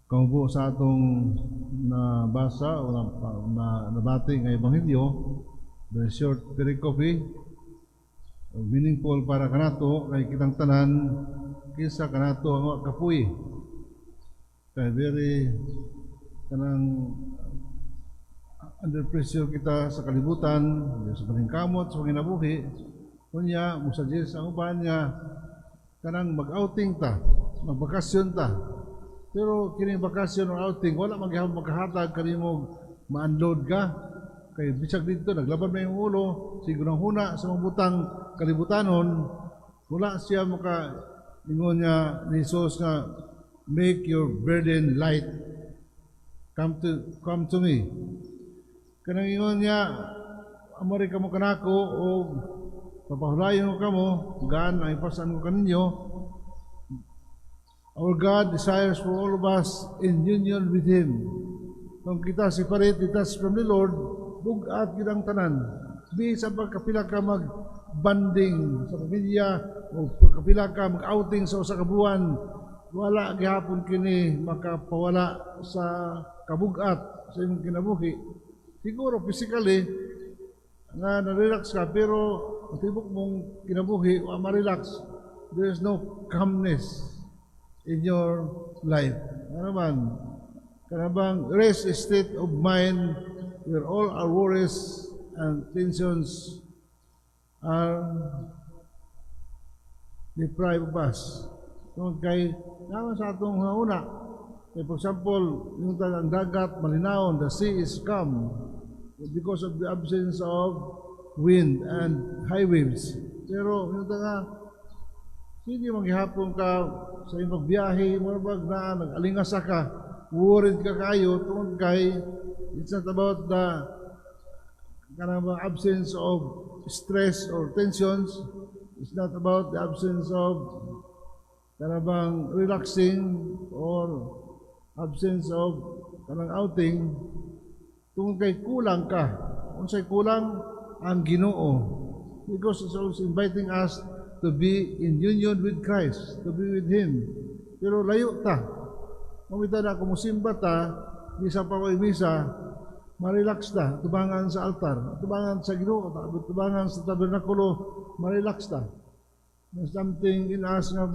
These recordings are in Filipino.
Kaubo sa atong nabasa o nabati nga ebanghelyo, very short pericope, meaningful para kanato kay kitang tanan kinsa kanato ang kapuy. Kay very kanang under pressure kita sa kalibutan, sa paningkamot, sa panginabuhi, kunya musuggest ang uban nga kanang mag-outing ta, magbakasyon ta. Pero kining bakasyon o outing, wala maghihapon magkahatag kanimo ma-unload ka. Kay bisag dito, naglaban na yung ulo, siguro huna sa mga butang kalibutanon, wala siya ingon niya ni Jesus nga, make your burden light. Come to me. Kanang ingon niya, amari ka mo kanako o papahulayon mo kamo, gaan ang ipasan ko kaninyo. Our God desires for all of us in union with Him. Kung kita separate, detached from the Lord, bugat kitang tanan. Bisa pagkapila ka mag-banding sa pamilya o pagkapila ka mag-outing sa usa ka buwan, wala gihapon kini makapawala sa kabugat sa imong kinabuhi. Siguro physically nga na-relax ka, pero ang tibok mong kinabuhi o ma-relax, there is no calmness in your life. Ano man? Kanabang rest is state of mind where all our worries and tensions are deprived of us. So, kay naman sa atong una, for example, yung ang dagat malinaw, the sea is calm because of the absence of wind and high waves. Pero yung hindi maghihapon ka sa imong biyahe, marabag na nag-alingasa ka, worried ka kayo, tungkol kay, it's not about the absence of stress or tensions, it's not about the absence of relaxing or absence of outing, tungkol kay kulang ka. Kung sa'y kulang, ang Ginoo. Because it's also inviting us to be in union with Christ, to be with Him. Pero layo ta. Kung ito na kumusimba ta, misa pa ko misa, ma-relax ta, tubangan sa altar, tubangan sa Ginoo, tubangan sa tabernakulo, ma-relax ta. There's something in us nga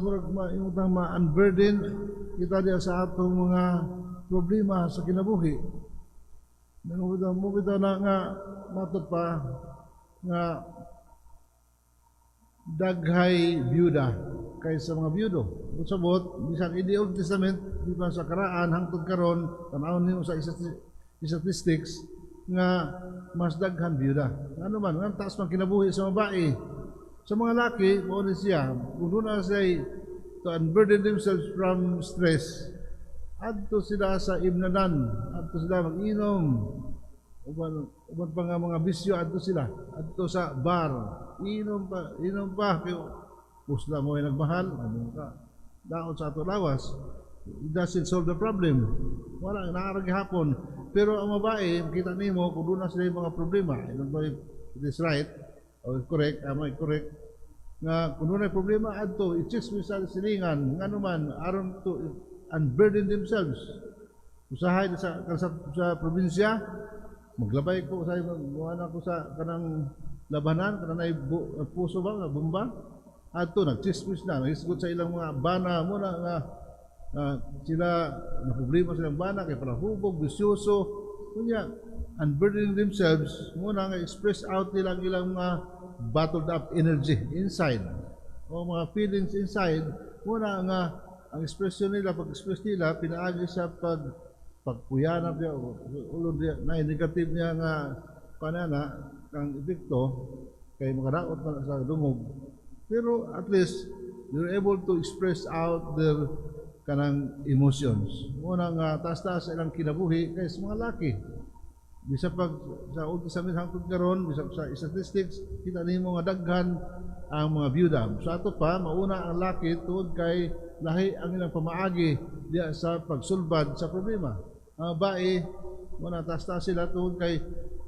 imutang ma-unburden kita diya sa atong mga problema sa kinabuhi. Mo bitaw na nga matud pa nga daghay byuda kaysa mga byudo. Usabot, bisag in the Old Testament, di ba sa karaan, hangtod karon, tanawon niyo sa statistics, nga mas daghan byuda. Ano man, ang taas man kinabuhi sa babae. Sa mga laki, mauna siya, kung doon na siya to unburden themselves from stress, adto sila sa imnanan, adto sila mag-inom, uban pa nga mga bisyo, adto sila, adto sa bar, inom pa, pero pusla mo ay nagmahal, ano ka, daon sa ato lawas, it doesn't solve the problem, wala, nakarag hapon, pero ang babae, makita nimo kung doon na sila yung mga problema, I don't know if it is right, or correct, am I correct, nga kung doon na problema, adto, i-checks mo sa silingan, nga naman, aron to unburden themselves, usahay sa probinsya, maglabay ko sa ko sa kanang labanan, kanang puso ba, bomba, ato nagchismis na, nagisgot sa ilang mga bana muna nga sila na problema silang bana kay para hubog, bisyoso, kunya unburdening themselves muna nga express out nila ilang mga bottled up energy inside o mga feelings inside muna nga ang expression nila, pag-express nila pinaagi sa pagpuyanap niya ulo na negative niya nga panana kang epekto kay makaraot na sa dungog, pero at least they're able to express out their kanang emotions muna nga taas-taas ilang kinabuhi kay sa mga laki. Bisa pag sa Old Testament hangtod karon, bisa sa statistics kita nimo nga daghan ang mga byuda. Sa ato pa mauna ang laki tungod kay lahi ang ilang pamaagi diya sa pagsulbad sa problema. Ang babae muna taas-taas sila tungod kay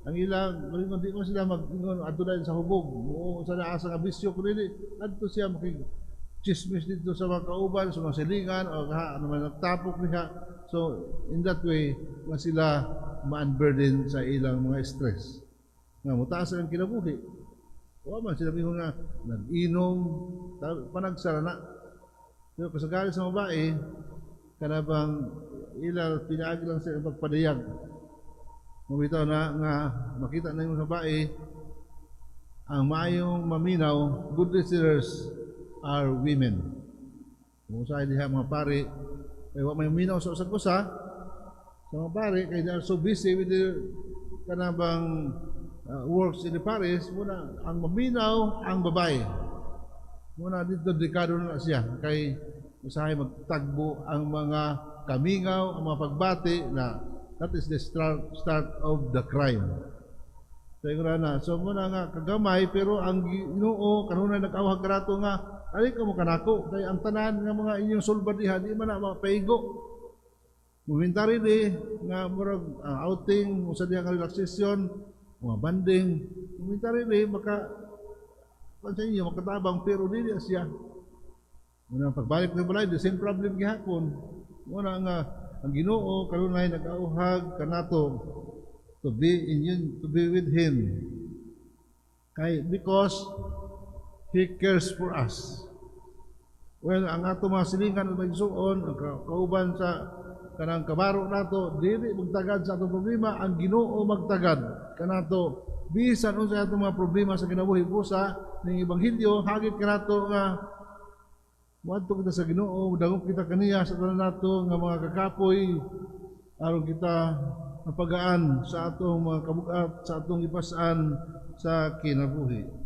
ang ilang di mo sila mag-ingon adto na sa hubog o sa naasa nga bisyo kundi adto siya makig chismis dito sa mga kauban, sa mga silingan o ano man nagtapok niya So in that way nga sila ma-unburden sa ilang mga stress. Nga mutaas ang kinabuhi. Wa man sila mingon nga nag-inom, panagsara na. Pero kasagaran sa babae, kanabang ila pinaagi lang sa pagpadayag. Mabitaw na nga makita na yung babae, ang maayong maminaw, good listeners are women. Kung sa diha mga pare, kaya wa may minaw sa usag-usa, sa mga pare, kaya they are so busy with their kanabang works in the paris, muna ang maminaw ang babae. Muna dito dekado na siya, kay usahay magtagbo ang mga kamingaw, ang mga pagbati na that is the start of the crime. So muna nga kagamay, pero ang Ginoo kanunay nag-awhag kanato nga ali ka mo kanako kay ang tanan nga mga inyong sulbad diha di man na mapaigo. Momentary di nga murag outing usa diha ka relaxation, mga banding, momentary di maka sa inyo makatabang pero dili siya. Muna pagbalik ng balay the same problem gihapon. Muna nga ang Ginoo kanunay nag-awhag kanato to be with Him. Because He cares for us. Well, ang ato mga silingan at magsuon, ang kauban sa kanang kabaro nato, dili magtagad sa atong problema, ang Ginoo magtagad kanato. Bisan unsa atong mga problema sa kinabuhi busa ning ebanghelyo, hagit kanato nga moadto kita sa Ginoo, dagop kita kaniya sa tanan nato nga mga kakapoy aron kita mapagaan sa atong mga kabugat, sa atong ipasan sa kinabuhi.